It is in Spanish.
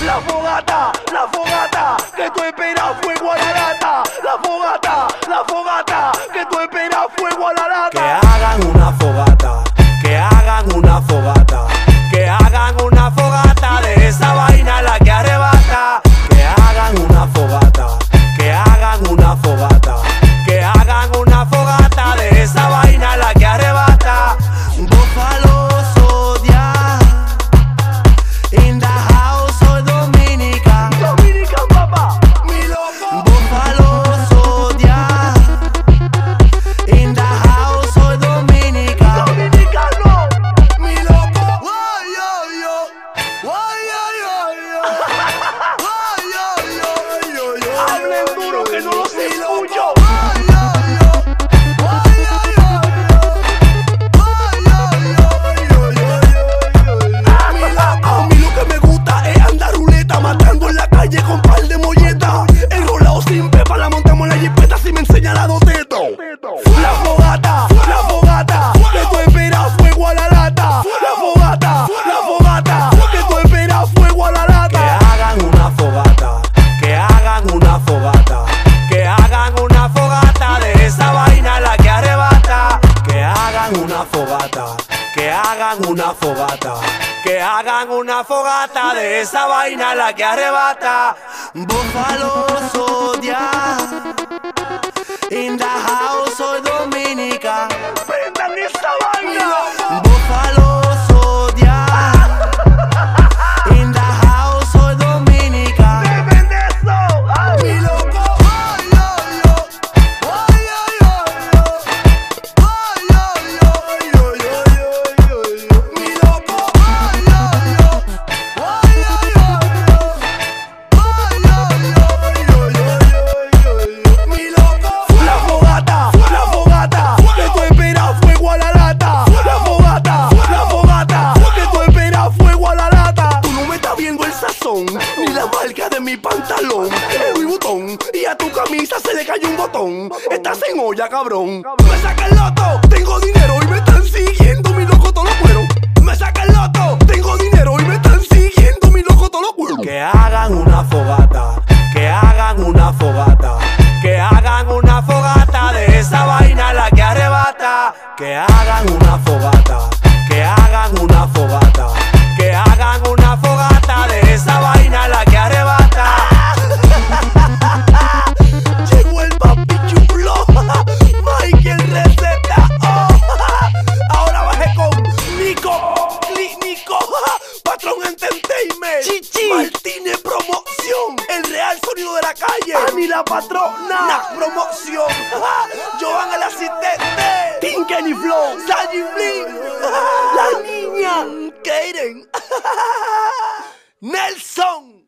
la fogata, que tú esperas fuego a la lata. La fogata, que tú esperas fuego a la lata. Que hagan una fogata, que hagan una fogata, que hagan una fogata de esa vaina la que arrebata. Que hagan una fogata, que hagan una fogata, que hagan una fogata de esa vaina la que arrebata. Buffalo Soldier in the house of Dominica. Dominican, papá, Mi loco. Buffalo Soldier in the house of Dominica. dominicano. Mi loco. Why, yo, yo. Why, yo, yo, yo. Why, yo, yo, yo, yo. Hablen duro que no los escucho. Why, yo, yo. Why, yo, yo, yo. Why, yo, yo, yo, yo, yo, yo. Mi loco. A mí lo que me gusta es andar ruleta, matando en la calle con par de molletas. Enrolado sin pepa, la montamos en la jipeta si me enseña la doteta. La fogata, que tú esperas fuego a la lata. La fogata, que tú esperas fuego a la Que lata. hagan una fogata, que hagan una fogata, que hagan una fogata de esa vaina la que arrebata. Que hagan una fogata, que hagan una fogata, que hagan una fogata de esa vaina la que arrebata. Buffalo Soldier in the house of Dominica. Prendan esa vaina. Buffalo Soldier in the house of Dominica. Deben de eso. Ay. Mi loco. Ay, yo, yo. Ay, yo, yo, yo. Ay, yo, yo, yo, yo, yo, yo. Mi loco. Ay, yo, yo. Ay, yo, yo, yo. Ay, yo, yo, yo, yo, yo. Mi loco. La fogata, que tú esperas fuego a la lata. La fogata, que tú esperas fuego a la lata. Tú no me estás viendo el sazón, ni la marca de mi pantalón. Es Louis Vuitton, y a tu camisa se le cayó un botón. Estás en olla, cabrón. Me saca el loto, tengo dinero y me están siguiendo, mi loco, todos los cueros. Me saca el loto, tengo dinero y me están siguiendo, mi loco, todos los cueros. Que hagan una fogata, que hagan una fogata, que hagan una fogata de esa vaina la que arrebata. Que hagan una fogata, que hagan una fogata, que hagan una fogata de esa vaina la que arrebata. Llegó el papi chulo, Michael Receta. Oh, ahora bajé con Nico Clínico, Patrón Entertainment, Chichi. Martínez Promoción, el real sonido de la calle, Ani la patrona, Nac Promoción, Joan el asistente, Tinken Flow, Saji Flynn, la niña, Kaden, Nelson.